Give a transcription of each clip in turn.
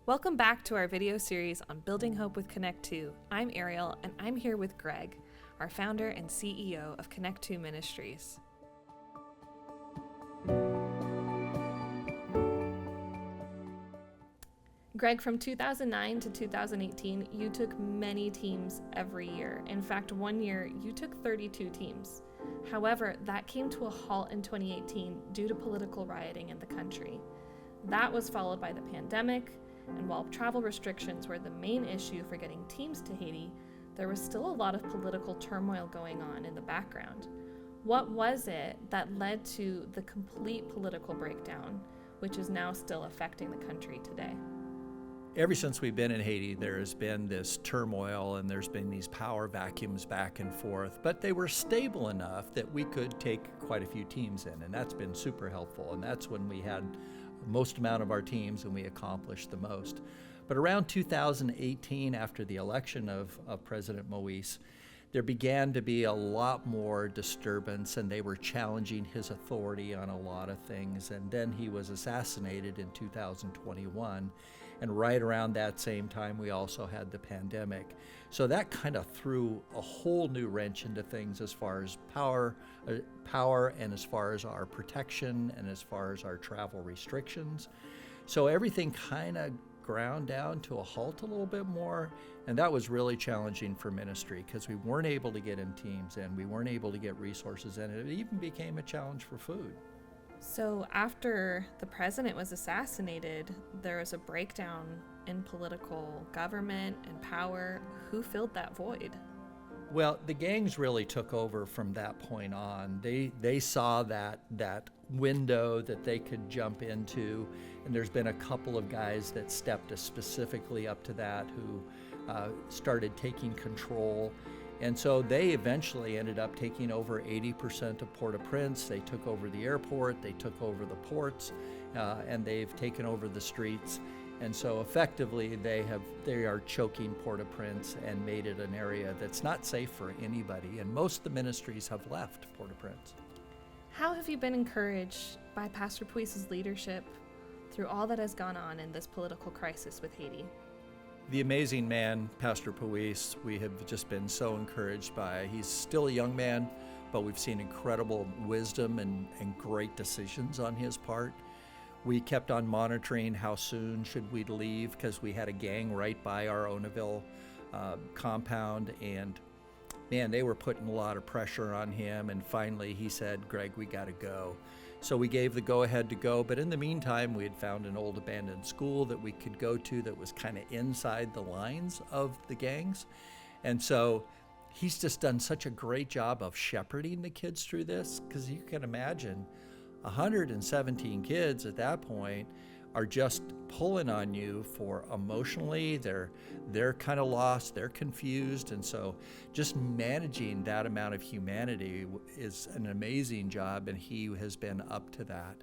Welcome back to our video series on Building Hope with Connect 2. I'm Arielle, and I'm here with Greg, our founder and CEO of Connect 2 Ministries. Greg, from 2009 to 2018, you took many teams every year. In fact, one year you took 32 teams. However, that came to a halt in 2018 due to political rioting in the country. That was followed by the pandemic, and while travel restrictions were the main issue for getting teams to Haiti, there was still a lot of political turmoil going on in the background. What was it that led to the complete political breakdown, which is now still affecting the country today? Ever since we've been in Haiti, there has been this turmoil and there's been these power vacuums back and forth, but they were stable enough that we could take quite a few teams in, and that's been super helpful. And that's when we had most amount of our teams and we accomplished the most. But around 2018, after the election of President Moise, there began to be a lot more disturbance, and they were challenging his authority on a lot of things. And then he was assassinated in 2021. And right around that same time, we also had the pandemic. So that kind of threw a whole new wrench into things as far as power and as far as our protection and as far as our travel restrictions. So everything kind of ground down to a halt a little bit more. And that was really challenging for ministry because we weren't able to get in teams and we weren't able to get resources in. It even became a challenge for food. So after the president was assassinated, there was a breakdown in political government and power. Who filled that void? Well, the gangs really took over from that point on. They saw that window that they could jump into, and there's been a couple of guys that stepped specifically up to that who started taking control. And so they eventually ended up taking over 80% of Port-au-Prince. They took over the airport, they took over the ports, and they've taken over the streets. And so effectively they are choking Port-au-Prince and made it an area that's not safe for anybody. And most of the ministries have left Port-au-Prince. How have you been encouraged by Pastor Puise's leadership through all that has gone on in this political crisis with Haiti? The amazing man, Pastor Puise, we have just been so encouraged by. He's still a young man, but we've seen incredible wisdom and great decisions on his part. We kept on monitoring how soon should we leave because we had a gang right by our Onaville compound, and man, they were putting a lot of pressure on him, and finally he said, "Greg, we got to go." So we gave the go-ahead to go, but in the meantime, we had found an old abandoned school that we could go to that was kind of inside the lines of the gangs. And so he's just done such a great job of shepherding the kids through this, because you can imagine 117 kids at that point are just pulling on you for emotionally. They're kind of lost, they're confused, and so just managing that amount of humanity is an amazing job, and he has been up to that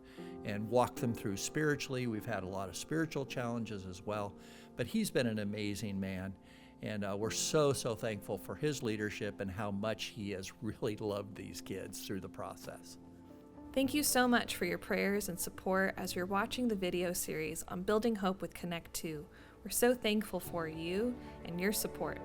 and walked them through spiritually. We've had a lot of spiritual challenges as well, but he's been an amazing man, and we're so thankful for his leadership and how much he has really loved these kids through the process. Thank you so much for your prayers and support as you're watching the video series on Building Hope with Connect 2. We're so thankful for you and your support.